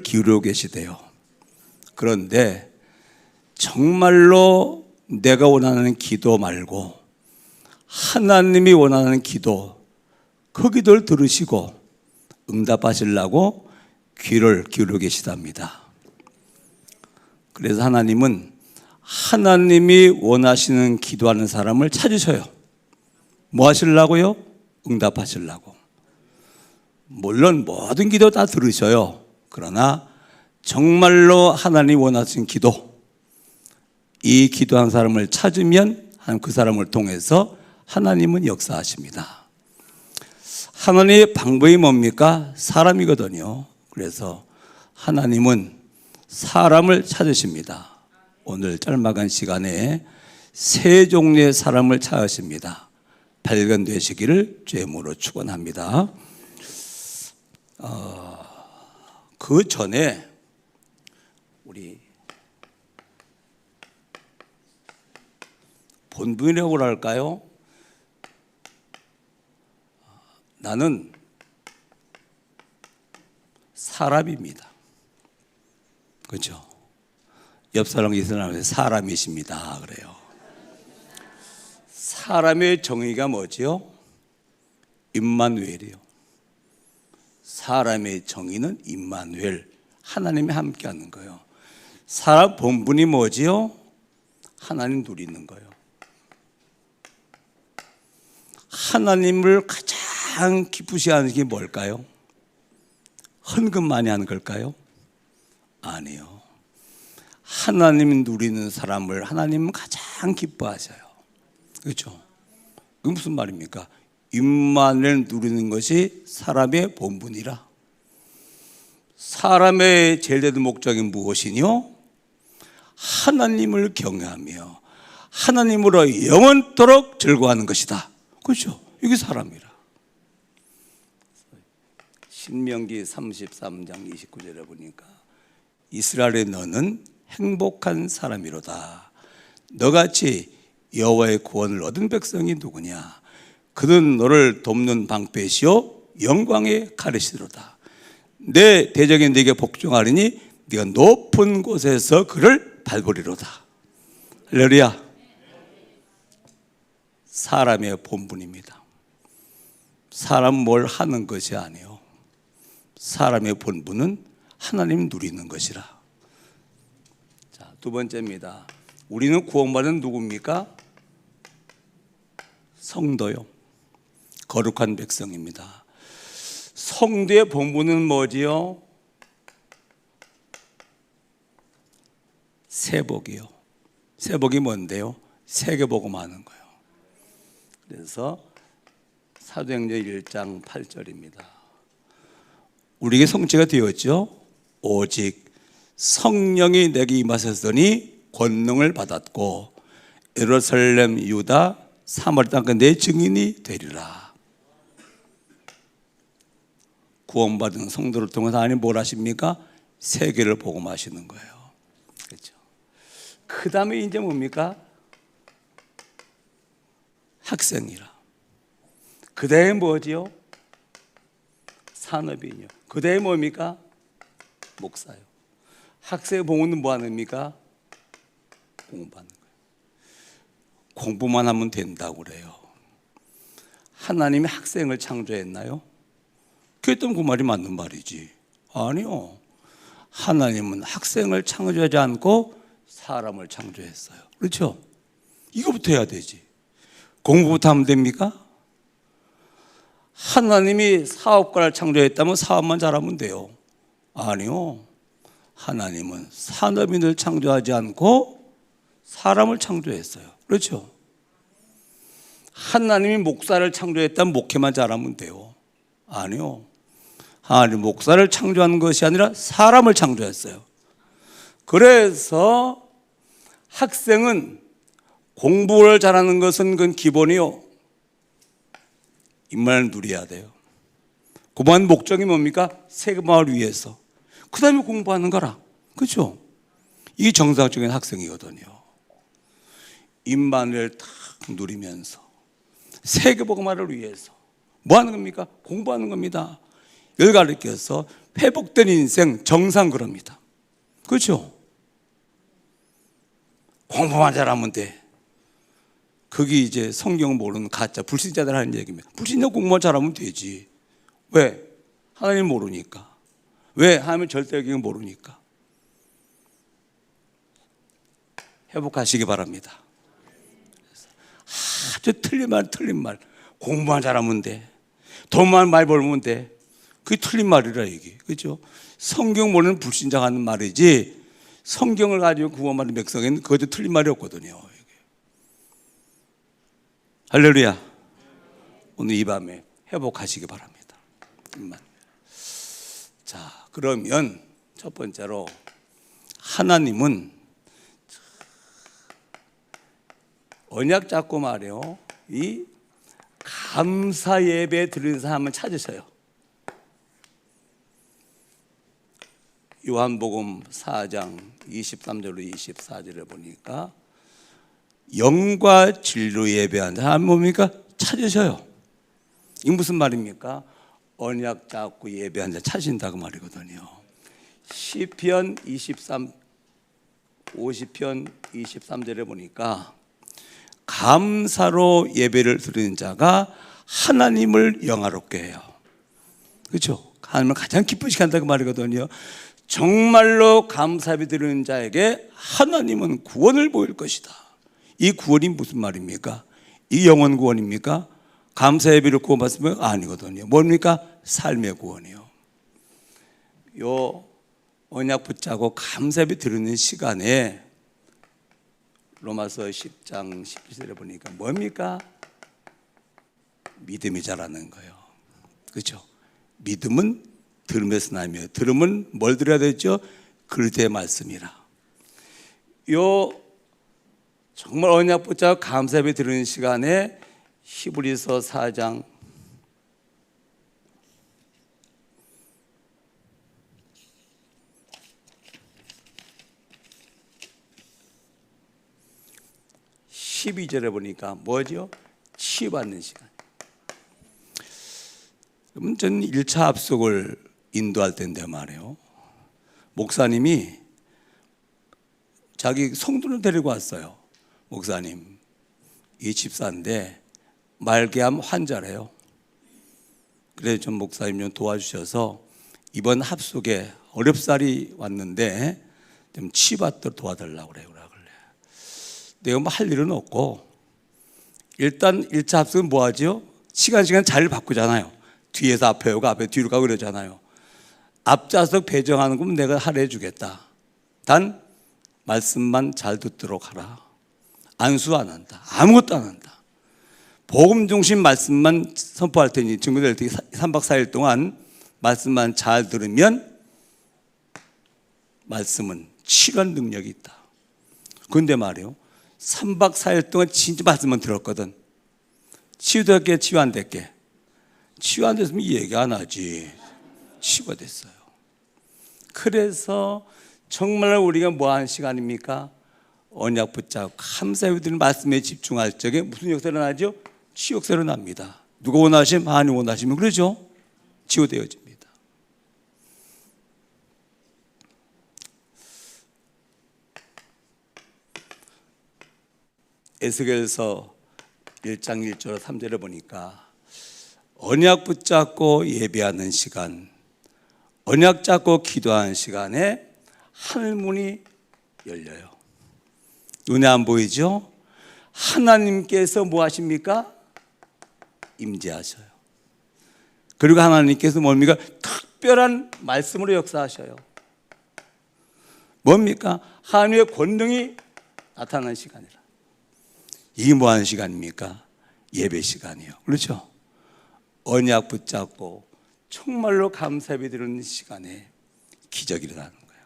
기울여 계시대요. 그런데 정말로 내가 원하는 기도 말고 하나님이 원하는 기도, 그 기도를 들으시고 응답하시려고 귀를 기울여 계시답니다. 그래서 하나님은 하나님이 원하시는 기도하는 사람을 찾으셔요. 뭐 하시려고요? 응답하시려고. 물론 모든 기도 다 들으셔요. 그러나 정말로 하나님이 원하시는 기도, 이 기도한 사람을 찾으면 그 사람을 통해서 하나님은 역사하십니다. 하나님의 방법이 뭡니까? 사람이거든요. 그래서 하나님은 사람을 찾으십니다. 오늘 짤막한 시간에 세 종류의 사람을 찾으십니다. 발견되시기를 주님으로 축원합니다. 그 전에 우리 본분이라고 할까요? 나는 사람입니다. 그렇죠? 옆 사람 이 사람한테 사람이십니다 그래요. 사람의 정의가 뭐지요? 임마누엘이요. 사람의 정의는 임마누엘, 하나님이 함께하는 거예요. 사람 본분이 뭐지요? 하나님 누리는 거예요. 하나님을 가장 기쁘시하는 게 뭘까요? 헌금 많이 하는 걸까요? 아니요. 하나님 누리는 사람을 하나님은 가장 기뻐하셔요. 그렇죠? 그게 무슨 말입니까? 임마누엘 누리는 것이 사람의 본분이라. 사람의 제일 되는 목적이 무엇이뇨? 하나님을 경외하며 하나님으로 영원토록 즐거워하는 것이다. 그렇죠? 이게 사람이라. 신명기 33장 29절에 보니까 이스라엘의 너는 행복한 사람이로다. 너같이 여호와의 구원을 얻은 백성이 누구냐? 그는 너를 돕는 방패시요 영광의 가르시로다. 내 대적이 네게 복종하리니 네가 높은 곳에서 그를 밟으리로다. 할렐루야. 사람의 본분입니다. 사람 뭘 하는 것이 아니에요. 사람의 본분은 하나님 누리는 것이라. 자, 두 번째입니다. 우리는 구원받은 누굽니까? 성도요. 거룩한 백성입니다. 성도의 본분은 뭐지요? 세복이요. 세복이 뭔데요? 세계복음하는 거예요. 그래서 사도행전 1장 8절입니다. 우리에게 성취가 되었죠. 오직 성령이 내게 임하셨으니 권능을 받았고 예루살렘, 유다, 사마리아 땅 내 증인이 되리라. 구원받은 성도를 통해서 하나님 뭘 하십니까? 세계를 복음하시는 거예요. 그렇죠? 그 다음에 이제 뭡니까? 학생이라. 그 다음에 뭐지요? 산업인이요. 그 다음에 뭡니까? 목사요. 학생의 봉헌은 뭐 하는입니까? 공부하는 거예요. 공부만 하면 된다고 그래요. 하나님이 학생을 창조했나요? 그랬더니 그 말이 맞는 말이지. 아니요. 하나님은 학생을 창조하지 않고 사람을 창조했어요. 그렇죠? 이거부터 해야 되지. 공부부터 하면 됩니까? 하나님이 사업가를 창조했다면 사업만 잘하면 돼요. 아니요. 하나님은 산업인을 창조하지 않고 사람을 창조했어요. 그렇죠? 하나님이 목사를 창조했다면 목회만 잘하면 돼요. 아니요. 하나님 목사를 창조한 것이 아니라 사람을 창조했어요. 그래서 학생은 공부를 잘하는 것은 그건 기본이요. 임마누엘 누려야 돼요. 공부하는 목적이 뭡니까? 세계만을 위해서. 그 다음에 공부하는 거라. 그렇죠? 이게 정상적인 학생이거든요. 임마누엘 딱 누리면서 세계복음화를 위해서 뭐 하는 겁니까? 공부하는 겁니다. 열 가르쳐서 회복된 인생 정상 그럽니다. 그렇죠? 공부만 잘하면 돼. 그게 이제 성경 모르는 가짜 불신자들 하는 얘기입니다. 불신자 공부만 잘하면 되지. 왜? 하나님 모르니까. 왜? 하나님 절대적인 모르니까. 회복하시기 바랍니다. 아주 틀린 말. 공부만 잘하면 돼. 돈만 많이 벌면 돼. 그게 틀린 말이라 이게. 그렇죠? 성경 모르는 불신자가 하는 말이지 성경을 가지고 구원받는 백성에는 그것도 틀린 말이 없거든요. 할렐루야. 오늘 이 밤에 회복하시기 바랍니다. 자, 그러면 첫 번째로 하나님은 언약 잡고 말이요, 이 감사 예배 드리는 사람을 찾으셔요. 요한복음 4장 23절로 24절에 보니까 영과 진리로 예배하는 사람 뭡니까? 찾으셔요. 이게 무슨 말입니까? 언약 잡고 예배하는 자 찾으신다고 말이거든요. 시편 50편 23절에 보니까 감사로 예배를 드리는 자가 하나님을 영화롭게 해요. 그렇죠? 하나님을 가장 기쁘시게 한다고 말이거든요. 정말로 감사예배 드리는 자에게 하나님은 구원을 보일 것이다. 이 구원이 무슨 말입니까? 이 영원 구원입니까? 감사예배를 구원받으면 아니거든요. 뭡니까? 삶의 구원이요. 요 언약 붙잡고 감사예배 드리는 시간에 로마서 10장 11절에 보니까 뭡니까? 믿음이 자라는 거예요. 그렇죠? 믿음은 들음에서 나며 들음은 뭘 들어야 되죠? 그리스도의 말씀이라. 요 정말 언약 붙잡고 감사예배 드리는 시간에 히브리서 4장 12절에 보니까 뭐죠? 치유받는 시간. 그러면 저는 1차 합숙을 인도할 때인데 말이에요. 목사님이 자기 성도를 데리고 왔어요. 목사님, 이 집사인데 말기암 환자래요. 그래서 좀 목사님 좀 도와주셔서 이번 합숙에 어렵사리 왔는데 좀 치유받도록 도와달라고 그래요. 내가 뭐 할 일은 없고 일단 1차 합숙은 뭐 하죠? 시간 자리를 바꾸잖아요. 뒤에서 앞에 오고 앞에 뒤로 가고 그러잖아요. 앞좌석 배정하는 건 내가 하려 해주겠다. 단 말씀만 잘 듣도록 하라. 안수 안 한다. 아무것도 안 한다. 복음 중심 말씀만 선포할 테니 증거될 테니 3박 4일 동안 말씀만 잘 들으면 말씀은 치료할 능력이 있다. 그런데 말이에요, 3박 4일 동안 진짜 말씀만 들었거든. 치유됐게 치유 안 됐게. 치유 안 됐으면 얘기 안 하지. 치유가 됐어요. 그래서 정말 우리가 뭐 하는 시간입니까? 언약 붙잡고 감사예배 드리는 말씀에 집중할 적에 무슨 역사가 나죠? 치유 역사가 납니다. 누가 원하시면 하나님 원하시면 그러죠? 치유되어집니다. 에스겔서 1장 1절 3절에 보니까 언약 붙잡고 예배하는 시간, 언약 잡고 기도하는 시간에 하늘문이 열려요. 눈에 안 보이죠? 하나님께서 뭐 하십니까? 임재하셔요. 그리고 하나님께서 뭡니까? 특별한 말씀으로 역사하셔요. 뭡니까? 하나님의 권능이 나타나는 시간이라. 이게 뭐 하는 시간입니까? 예배 시간이에요. 그렇죠? 언약 붙잡고 정말로 감사예배 드리는 시간에 기적이 일어나는 거예요.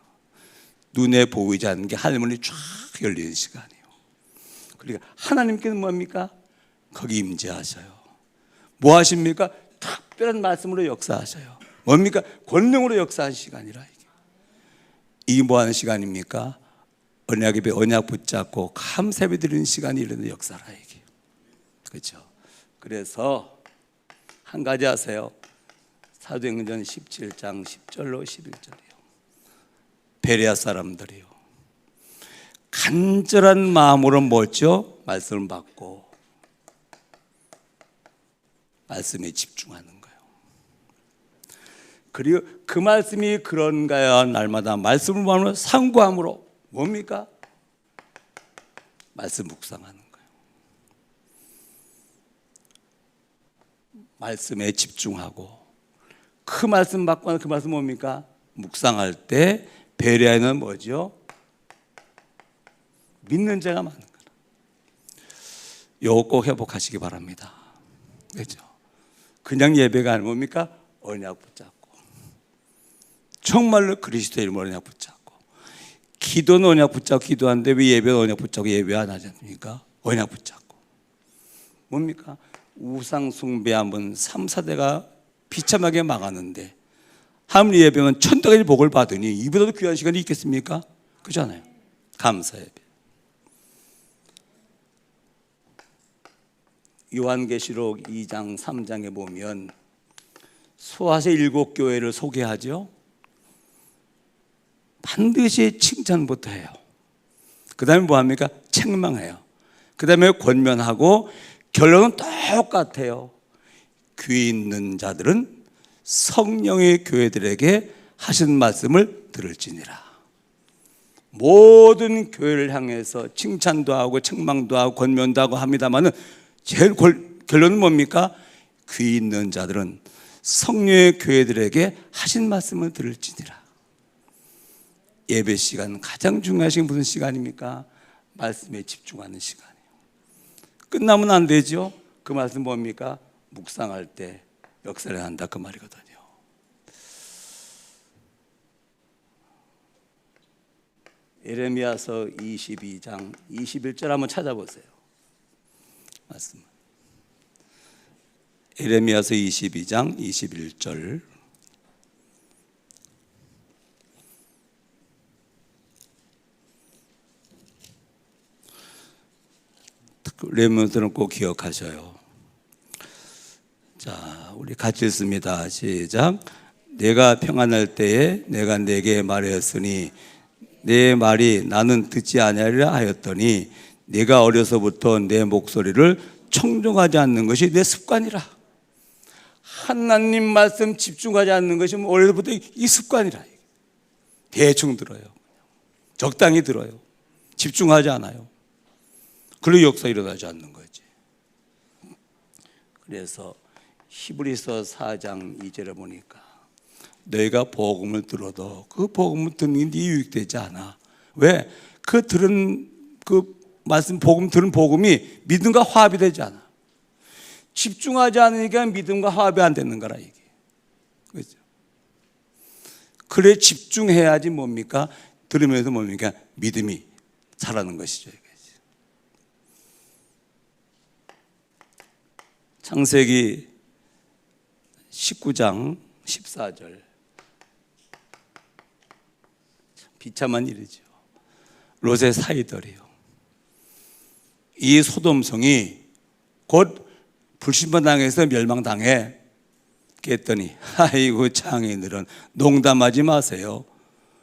눈에 보이지 않는 게 하늘문이 쫙 열리는 시간이에요. 그러니까 하나님께서 뭡니까? 거기 임재하셔요. 뭐 하십니까? 특별한 말씀으로 역사하셔요. 뭡니까? 권능으로 역사하는 시간이라. 이게 뭐 하는 시간입니까? 언약예배, 언약 붙잡고 감사예배 드리는 시간이 이르는 역사라 이게. 그렇죠? 그래서 한 가지 하세요. 사도행전 17장 10절로 11절이요. 베레아 사람들이요, 간절한 마음으로 뭐죠? 말씀을 받고 말씀에 집중하는 거예요. 그리고 그 말씀이 그런가요? 날마다 말씀을 보면 상고함으로 뭡니까? 말씀 묵상하는 거예요. 말씀에 집중하고 그 말씀 받고 그 말씀 뭡니까? 묵상할 때 베레아는 뭐죠? 믿는 자가 많은 거예요. 요거 꼭 회복하시기 바랍니다. 그렇죠? 그냥 예배가 아니면 뭡니까? 언약 붙잡고 정말로 그리스도의 이름으로 언약 붙잡고, 기도는 언약 붙잡고 기도하는데 왜 예배는 언약 붙잡고 예배 안 하지 않습니까? 언약 붙잡고 뭡니까? 우상 숭배하면 3, 4대가 비참하게 망하는데 하나님 예배는 천대까지 복을 받으니 이보다도 귀한 시간이 있겠습니까? 그렇잖아요. 감사 예배. 요한계시록 2장 3장에 보면 소아세 7교회를 소개하죠. 반드시 칭찬부터 해요. 그 다음에 뭐합니까? 책망해요. 그 다음에 권면하고 결론은 똑같아요. 귀 있는 자들은 성령의 교회들에게 하신 말씀을 들을지니라. 모든 교회를 향해서 칭찬도 하고 책망도 하고 권면도 하고 합니다마는 제일 결론은 뭡니까? 귀 있는 자들은 성령의 교회들에게 하신 말씀을 들을지니라. 예배 시간 가장 중요한 시간 무슨 시간입니까? 말씀에 집중하는 시간이에요. 끝나면 안 되죠. 그 말씀 뭡니까? 묵상할 때 역사를 한다 그 말이거든요. 예레미야서 22장 21절 한번 찾아보세요. 말씀. 예레미야서 22장 21절. 레몬들은 꼭 기억하셔요. 자, 우리 같이 읽습니다. 시작. 내가 평안할 때에 내가 내게 말하였으니 내 말이 나는 듣지 아니하리라 하였더니 내가 어려서부터 내 목소리를 청종하지 않는 것이 내 습관이라. 하나님 말씀 집중하지 않는 것이 어려서부터 이 습관이라. 대충 들어요. 적당히 들어요. 집중하지 않아요. 그리고 역사 일어나지 않는 거지. 그래서 히브리서 4장 2절에 보니까 너희가 복음을 들어도 그 복음을 듣는 게 유익되지 않아. 왜? 그 들은 그 말씀 복음 들은 복음이 믿음과 화합이 되지 않아. 집중하지 않으니까 믿음과 화합이 안 되는 거라 이게. 그렇죠? 그래 집중해야지 뭡니까? 들으면서 뭡니까? 믿음이 자라는 것이죠. 창세기 19장 14절. 비참한 일이죠. 롯의 사이들이요. 이 소돔성이 곧 불신받당해서 멸망당해. 그랬더니 아이고 장인들은 농담하지 마세요.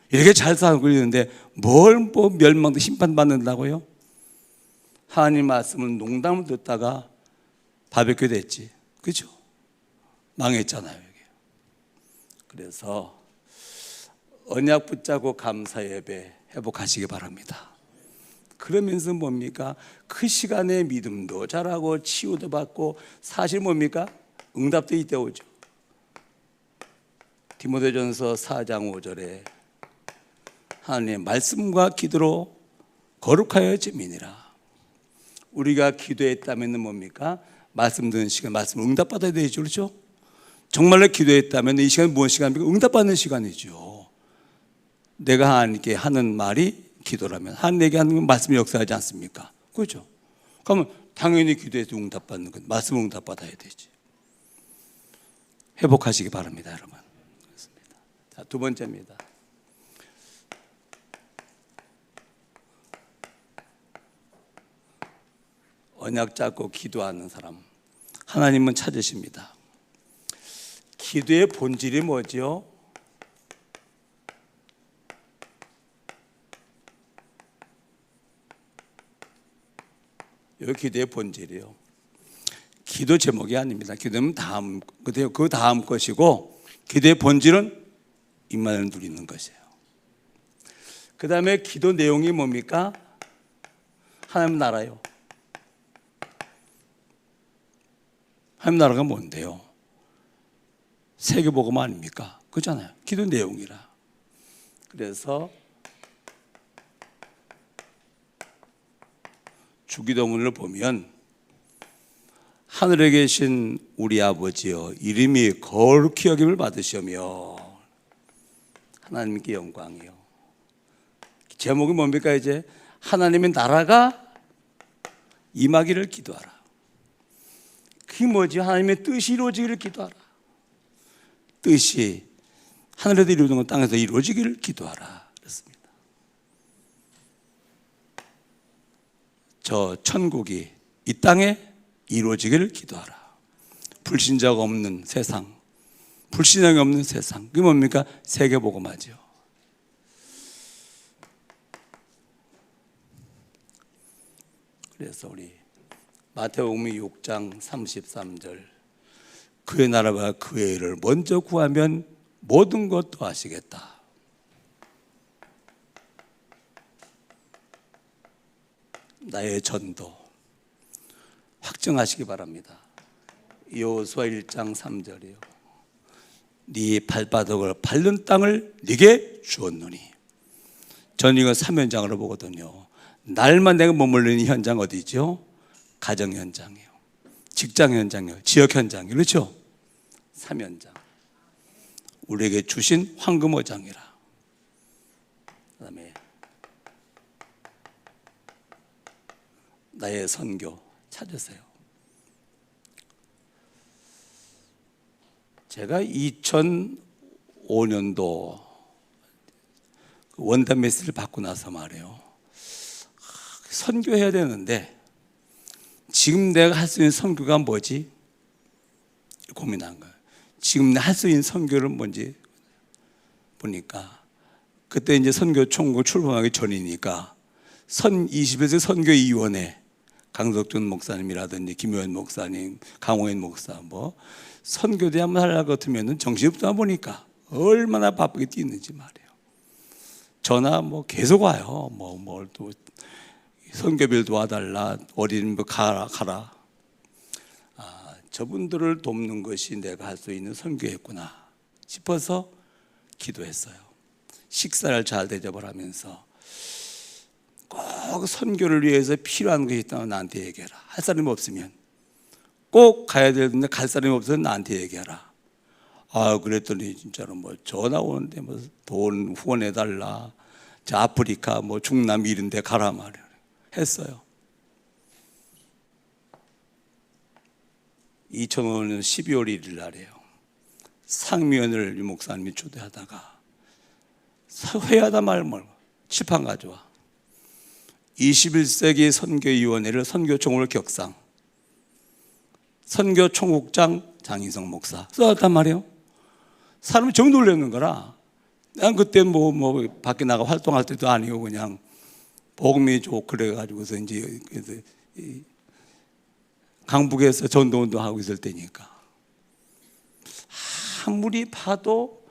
이렇게 잘 살고 있는데 뭘 뭐 멸망도 심판받는다고요? 하나님 말씀은 농담을 듣다가 바베큐 됐지. 그렇죠? 망했잖아요. 이게. 그래서 언약 붙잡고 감사 예배 회복하시기 바랍니다. 그러면서 뭡니까? 그 시간에 믿음도 자라고 치유도 받고 사실 뭡니까? 응답도 이때 오죠. 디모데전서 4장 5절에 하나님의 말씀과 기도로 거룩하여 지민이라. 우리가 기도했다면 뭡니까? 말씀 듣는 시간, 말씀 응답받아야 되죠. 그렇죠? 정말로 기도했다면 이 시간이 무슨 시간입니까? 응답받는 시간이죠. 내가 하나님께 하는 말이 기도라면 하나님에게 하는 말씀이 역사하지 않습니까? 그렇죠? 그러면 당연히 기도해서 응답받는 것, 말씀 응답받아야 되지. 회복하시기 바랍니다, 여러분. 그렇습니다. 자, 두 번째입니다. 언약 잡고 기도하는 사람 하나님은 찾으십니다. 기도의 본질이 뭐죠? 여기 기도의 본질이요. 기도 제목이 아닙니다. 기도는 다음, 그 다음 것이고, 기도의 본질은 임만을 누리는 것이에요. 그 다음에 기도 내용이 뭡니까? 하나님 나라요. 하나님 나라가 뭔데요? 세계복음 아닙니까? 그렇잖아요. 기도 내용이라. 그래서 주기도문을 보면 하늘에 계신 우리 아버지여 이름이 거룩히 여김을 받으시며 하나님께 영광이요. 제목이 뭡니까? 이제 하나님의 나라가 임하기를 기도하라. 그게 뭐지? 하나님의 뜻이 이루어지기를 기도하라. 뜻이 하늘에도 이루어지는 건 땅에서 이루어지기를 기도하라 그랬습니다. 저 천국이 이 땅에 이루어지기를 기도하라. 불신자가 없는 세상, 불신앙이 없는 세상, 그게 뭡니까? 세계복음화죠. 그래서 우리 마태복음 6장 33절, 그의 나라와 그의 의를 먼저 구하면 모든 것 더하시겠다. 나의 전도 확증하시기 바랍니다. 여호수아 1장 3절이요. 네 발바닥을 밟는 땅을 네게 주었노니. 저는 이거 3현장으로 보거든요. 날만 내가 머물르는 현장 어디죠? 가정 현장이에요. 직장 현장이에요. 지역 현장이에요. 그렇죠? 3현장. 우리에게 주신 황금어장이라. 그 다음에 나의 선교 찾으세요. 제가 2005년도 원단 메시지를 받고 나서 말이에요. 선교해야 되는데 지금 내가 할 수 있는 선교가 뭐지? 고민한 거예요. 지금 할 수 있는 선교는 뭔지 보니까 그때 이제 선교 총국 출범하기 전이니까 21세 선교위원회 강석준 목사님이라든지 김효연 목사님, 강호연 목사 뭐 선교대 한번 하려고 같으면 정신이 없다 보니까 얼마나 바쁘게 뛰는지 말이에요. 전화 뭐 계속 와요. 뭘 또 선교별 도와달라, 어린 뭐 가라. 저분들을 돕는 것이 내가 할 수 있는 선교였구나 싶어서 기도했어요. 식사를 잘 대접을 하면서 꼭 선교를 위해서 필요한 것이 있다면 나한테 얘기해라. 할 사람이 없으면 꼭 가야 되는데 갈 사람이 없어서 나한테 얘기해라. 그랬더니 진짜로 뭐 전화 오는데 뭐 돈 후원해달라. 저 아프리카 뭐 중남 이런 데 가라 말이야. 했어요. 2005년 12월 1일 날이에요. 상미원을 유 목사님이 초대하다가 회하다 말고 칠판 가져와. 21세기 선교위원회를 선교총회를 격상. 선교총국장 장인성 목사 써왔단 말이에요. 사람이 정 놀라는 거라. 난 그때 뭐 밖에 나가 활동할 때도 아니고 그냥 복음이 좋고 그래가지고서 이제 강북에서 전도운동 하고 있을 때니까 아무리 봐도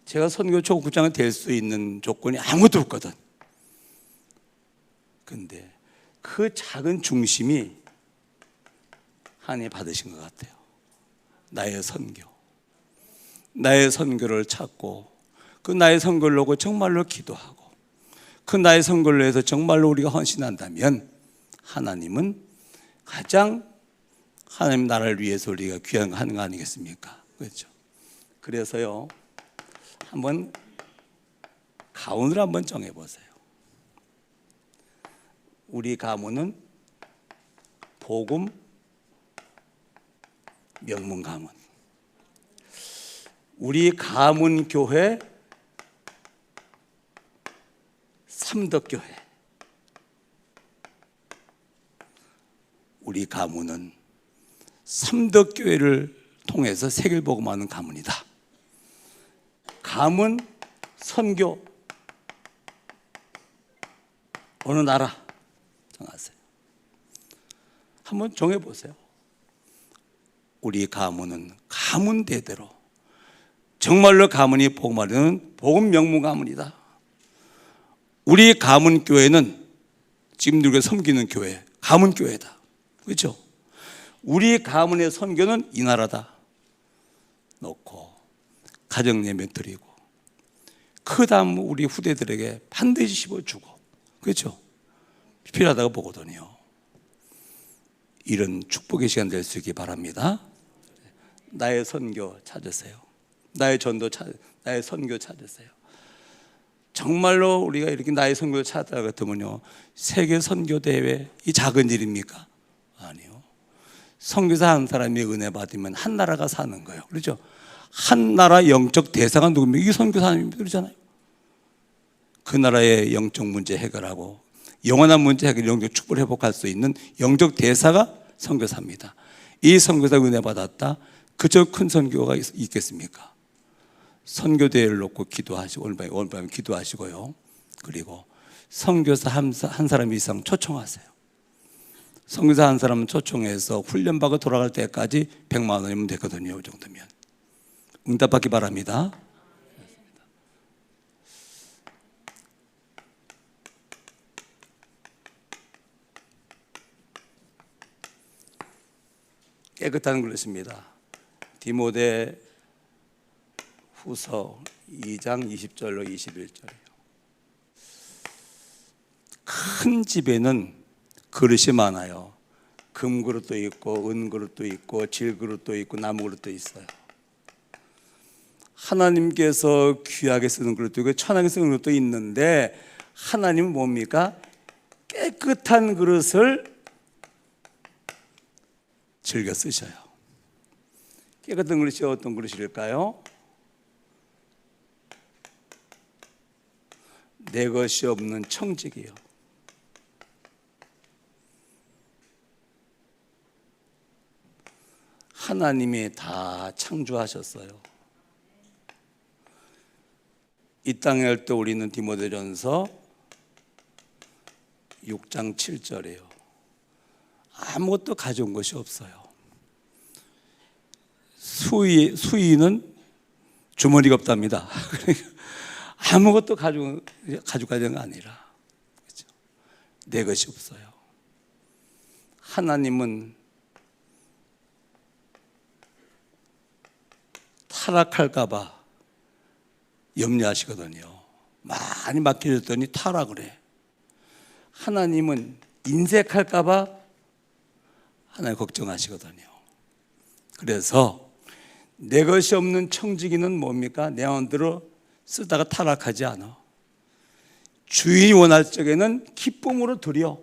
제가 선교총국장이 될 수 있는 조건이 아무것도 없거든. 근데 그 작은 중심이 하나님 받으신 것 같아요. 나의 선교, 나의 선교를 찾고 그 나의 선교를 놓고 정말로 기도하고 그 나의 선교를 해서 정말로 우리가 헌신한다면 하나님은 가장 하나님 나라를 위해서 우리가 귀한 거 하는 거 아니겠습니까? 그렇죠? 그래서요, 한번 가문을 한번 정해보세요. 우리 가문은 복음 명문 가문. 우리 가문 교회 삼덕교회. 우리 가문은 삼덕교회를 통해서 세계를 복음하는 가문이다. 가문, 선교, 어느 나라 정하세요. 한번 정해보세요. 우리 가문은 가문대대로 정말로 가문이 복음하려는 복음 명문 가문이다. 우리 가문 교회는 지금 우리가 섬기는 교회, 가문 교회다. 그렇죠? 우리 가문의 선교는 이 나라다 놓고 가정 예배 드리고 그 다음 우리 후대들에게 반드시 씹어주고, 그렇죠? 필요하다고 보거든요. 이런 축복의 시간 될 수 있기 바랍니다. 나의 선교 찾으세요. 나의 전도 나의 선교 찾으세요. 정말로 우리가 이렇게 나의 선교를 찾다 같으면요, 세계 선교 대회 이 작은 일입니까? 아니요. 선교사 한 사람이 은혜 받으면 한 나라가 사는 거예요. 그렇죠? 한 나라 영적 대사가 누굽니까? 이게 선교사님들 그러잖아요. 그 나라의 영적 문제 해결하고 영원한 문제 해결, 영적 축복을 회복할 수 있는 영적 대사가 선교사입니다. 이 선교사 은혜 받았다. 그저 큰 선교가 있겠습니까? 선교대회를 놓고 기도하시고 오늘 밤에 기도하시고요. 그리고 선교사 한 사람 이상 초청하세요. 선교사 한 사람 초청해서 훈련받고 돌아갈 때까지 100만 원이면 되거든요. 이 정도면 응답받기 바랍니다. 깨끗한 그릇입니다. 디모데 후서 2장 20절로 21절이에요. 큰 집에는 그릇이 많아요. 금그릇도 있고 은그릇도 있고 질그릇도 있고 나무그릇도 있어요. 하나님께서 귀하게 쓰는 그릇도 있고 천하게 쓰는 그릇도 있는데 하나님은 뭡니까? 깨끗한 그릇을 즐겨 쓰셔요. 깨끗한 그릇이 어떤 그릇일까요? 내 것이 없는 청직이요. 하나님이 다 창조하셨어요. 이 땅에 할 때 우리는 디모데전서 6장 7절이에요. 아무것도 가져온 것이 없어요. 수의는 주머니가 없답니다. 아무것도 가져가는 게 아니라, 그렇죠? 내 것이 없어요. 하나님은 타락할까봐 염려하시거든요. 많이 맡겨줬더니 타락을 해. 하나님은 인색할까봐 하나님 걱정하시거든요. 그래서 내 것이 없는 청지기는 뭡니까? 내 마음대로 쓰다가 타락하지 않아. 주인이 원할 적에는 기쁨으로 드려.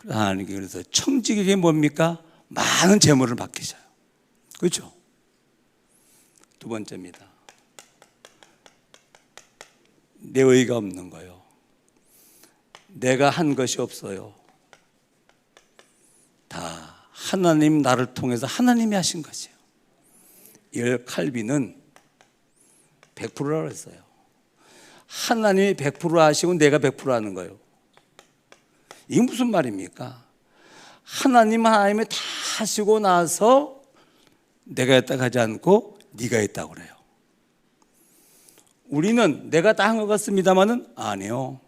하나님께 그래서 청지기에게 뭡니까? 많은 재물을 맡기셔요. 그렇죠? 두 번째입니다. 내 의가 없는 거예요. 내가 한 것이 없어요. 다 하나님 나를 통해서 하나님이 하신 것이에요. 이걸 칼빈은 100%라고 했어요. 하나님이 100% 하시고 내가 100% 하는 거예요. 이게 무슨 말입니까? 하나님이 다 하시고 나서 내가 했다고 하지 않고 네가 했다고 그래요. 우리는 내가 다 한 것 같습니다만은 아니요.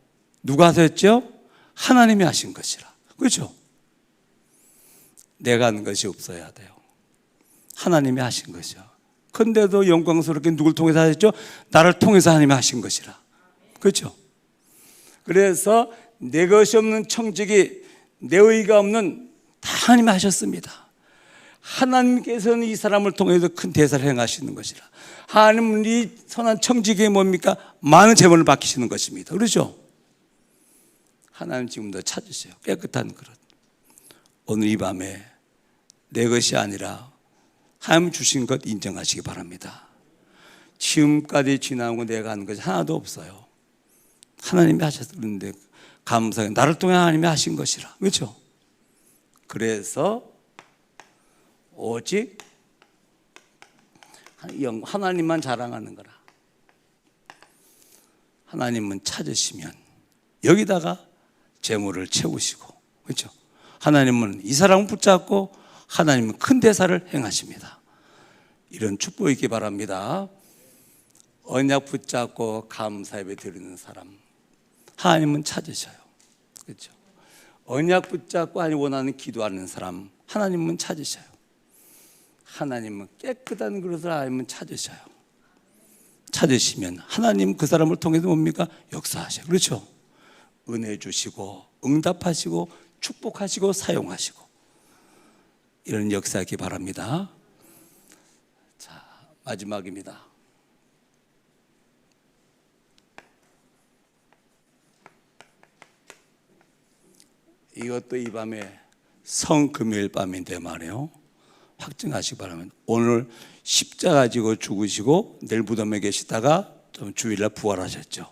누가 하셨죠? 하나님이 하신 것이라. 그렇죠? 내가 한 것이 없어야 돼요. 하나님이 하신 것이요. 근데도 영광스럽게 누굴 통해서 하셨죠? 나를 통해서 하나님이 하신 것이라. 그렇죠? 그래서 내 것이 없는 청직이 내 의가 없는 다 하나님이 하셨습니다. 하나님께서는 이 사람을 통해서 큰 대사를 행하시는 것이라. 하나님은 이 선한 청지기에 뭡니까? 많은 재물을 맡기시는 것입니다. 그렇죠? 하나님 지금도 찾으세요. 깨끗한 그릇. 오늘 이 밤에 내 것이 아니라 하나님 주신 것 인정하시기 바랍니다. 지금까지 지나고 내가 한 것이 하나도 없어요. 하나님이 하셨는데 감사해. 나를 통해 하나님이 하신 것이라. 그렇죠? 그래서 오직 하나님만 자랑하는 거라. 하나님은 찾으시면 여기다가 재물을 채우시고, 그렇죠? 하나님은 이 사람을 붙잡고 하나님은 큰 대사를 행하십니다. 이런 축복이 있기 바랍니다. 언약 붙잡고 감사예배 드리는 사람, 하나님은 찾으셔요. 그렇죠? 언약 붙잡고 하나님 원하는 기도하는 사람, 하나님은 찾으셔요. 하나님은 깨끗한 그릇을 하나님은 찾으셔요. 찾으시면 하나님 그 사람을 통해서 뭡니까? 역사하셔요. 그렇죠? 은혜 주시고 응답하시고 축복하시고 사용하시고 이런 역사하기 바랍니다. 자, 마지막입니다. 이것도 이 밤에 성금요일 밤인데 말이에요. 확증하시기 바랍니다. 오늘 십자가 지고 죽으시고 내일 무덤에 계시다가 좀 주일날 부활하셨죠.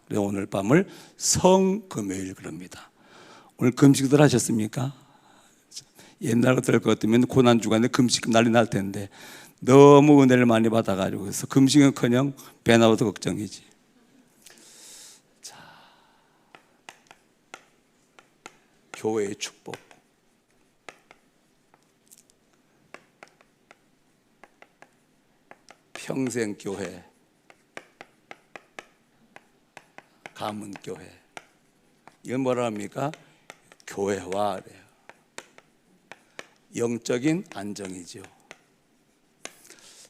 그래서 오늘 밤을 성금요일 그럽니다. 오늘 금식들 하셨습니까? 옛날 같을 것 같으면 고난주간에 금식 난리 날 텐데 너무 은혜를 많이 받아가지고 그래서 금식은커녕 배 나와서 걱정이지. 자, 교회의 축복. 평생교회, 가문교회. 이건 뭐라 합니까? 교회화래요. 영적인 안정이죠.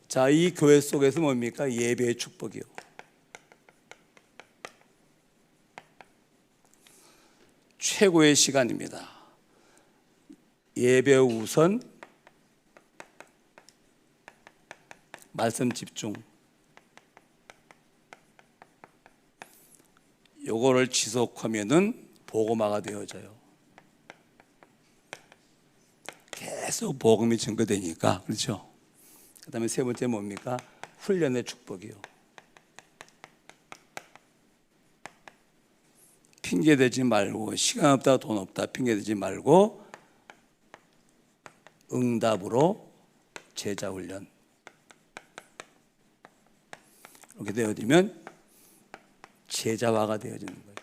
자, 이 교회 속에서 뭡니까? 예배의 축복이요. 최고의 시간입니다. 예배 우선, 말씀 집중. 요거를 지속하면은 복음화가 되어져요. 계속 복음이 증거되니까. 그렇죠? 그 다음에 세 번째 뭡니까? 훈련의 축복이요. 핑계대지 말고, 시간 없다 돈 없다 핑계대지 말고 응답으로 제자 훈련. 이렇게 되어지면 제자화가 되어지는 거예요.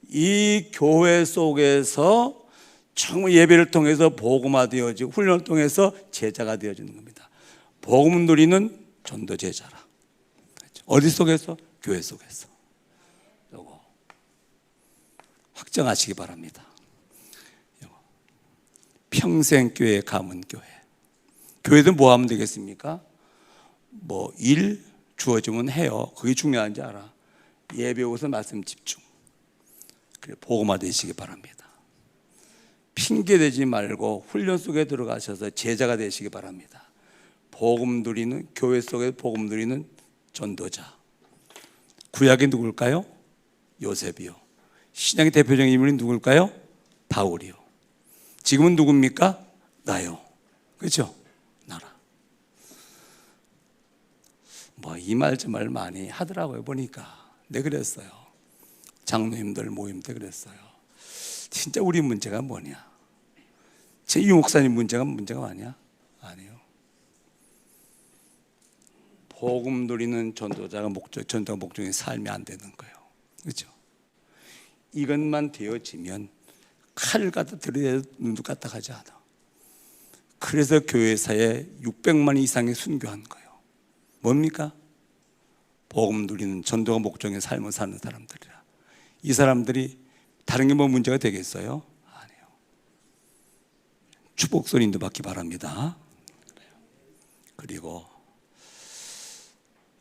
이 교회 속에서 정말 예배를 통해서 복음화 되어지고 훈련을 통해서 제자가 되어지는 겁니다. 복음 누리는 전도 제자라. 어디 속에서? 교회 속에서. 요거 확정하시기 바랍니다. 요거. 평생교회 가문교회. 교회도 뭐 하면 되겠습니까? 뭐 일 주어지면 해요. 그게 중요한지 알아. 예배 오서 말씀 집중. 그래 복음화 되시기 바랍니다. 핑계대지 말고 훈련 속에 들어가셔서 제자가 되시기 바랍니다. 복음 누리는 교회 속에 복음 누리는 전도자. 구약이 누굴까요? 요셉이요. 신약의 대표적인 인물이 누굴까요? 바울이요. 지금은 누굽니까? 나요. 그렇죠? 나라. 뭐 이 말 저 말 많이 하더라고요. 보니까. 네, 그랬어요. 장로님들 모임 때 그랬어요. 진짜 우리 문제가 뭐냐? 제 유 목사님 문제가 아니야? 아니요. 복음 누리는 전도자가 전도가 목적인 삶이 안 되는 거예요. 그렇죠? 이것만 되어지면 칼을 갖다 들여야 눈도 까딱하지 않아. 그래서 교회사에 600만 이상의 순교한 거예요. 뭡니까? 복음 누리는 전도가 목적인 삶을 사는 사람들이라. 이 사람들이 다른 게 뭐 문제가 되겠어요? 아니에요. 축복 소리 인도받기 바랍니다. 그리고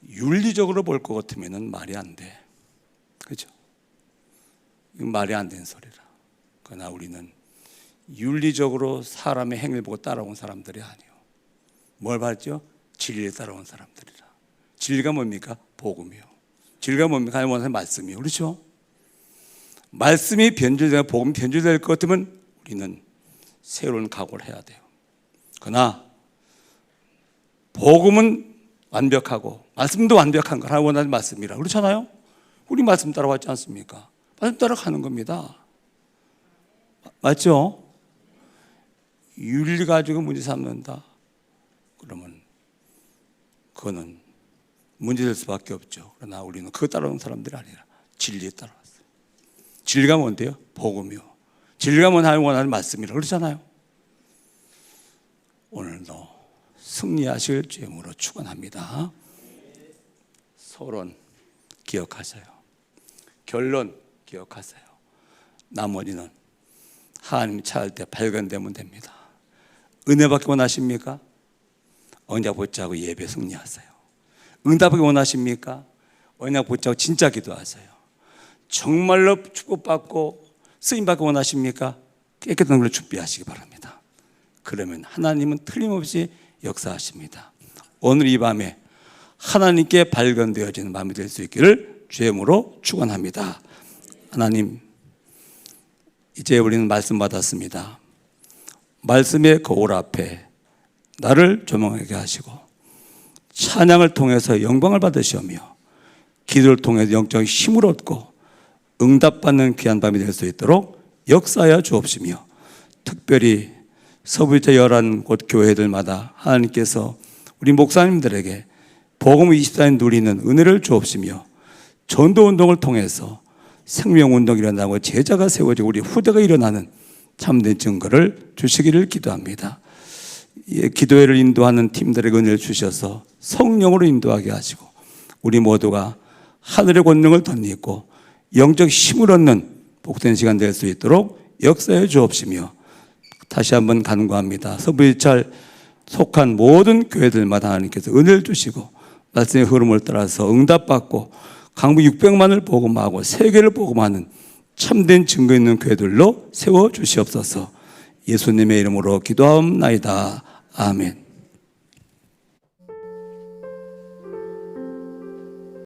윤리적으로 볼 것 같으면 말이 안 돼. 그렇죠? 이건 말이 안 되는 소리라. 그러나 우리는 윤리적으로 사람의 행위를 보고 따라온 사람들이 아니에요. 뭘 봤죠? 진리에 따라온 사람들이라. 진리가 뭡니까? 복음이요. 진리가 뭡니까? 하나님 원하는 말씀이요. 그렇죠? 말씀이 변질되고 복음이 변질될 것 같으면 우리는 새로운 각오를 해야 돼요. 그러나 복음은 완벽하고 말씀도 완벽한 걸 하나님 원하는 말씀이라. 그렇잖아요? 우리 말씀 따라왔지 않습니까? 말씀 따라가는 겁니다. 맞죠? 윤리 가지고 문제 삼는다. 그러면 그거는 문제될 수밖에 없죠. 그러나 우리는 그거 따라오는 사람들이 아니라 진리에 따라왔어요. 진리가 뭔데요? 복음이요. 진리가 뭔 하나님 원하는 말씀이라 그러잖아요. 오늘도 승리하실 주임으로 축원합니다. 서론 기억하세요. 결론 기억하세요. 나머지는 하나님이 찾을 때 발견되면 됩니다. 은혜받기 원하십니까? 언약 붙잡고 예배 승리하세요. 응답하기 원하십니까? 언약 붙잡고 진짜 기도하세요. 정말로 축복받고 쓰임받기 원하십니까? 깨끗한 걸로 준비하시기 바랍니다. 그러면 하나님은 틀림없이 역사하십니다. 오늘 이 밤에 하나님께 발견되어지는 밤이 될 수 있기를 주의 이름으로 축원합니다. 하나님, 이제 우리는 말씀 받았습니다. 말씀의 거울 앞에 나를 조명하게 하시고 찬양을 통해서 영광을 받으시오며 기도를 통해서 영적인 힘을 얻고 응답받는 귀한 밤이 될 수 있도록 역사하여 주옵시며, 특별히 서부지체 11곳 교회들마다 하나님께서 우리 목사님들에게 복음 24인 누리는 은혜를 주옵시며, 전도운동을 통해서 생명운동이 일어나고 제자가 세워지고 우리 후대가 일어나는 참된 증거를 주시기를 기도합니다. 기도회를 인도하는 팀들에게 은혜를 주셔서 성령으로 인도하게 하시고 우리 모두가 하늘의 권능을 덧입고 영적 힘을 얻는 복된 시간 될 수 있도록 역사해 주옵시며, 다시 한번 간구합니다. 서부지찰 속한 모든 교회들마다 하나님께서 은혜를 주시고 말씀의 흐름을 따라서 응답받고 강북 600만을 복음하고 세계를 복음하는 참된 증거 있는 교회들로 세워 주시옵소서. 예수님의 이름으로 기도하옵나이다. 아멘.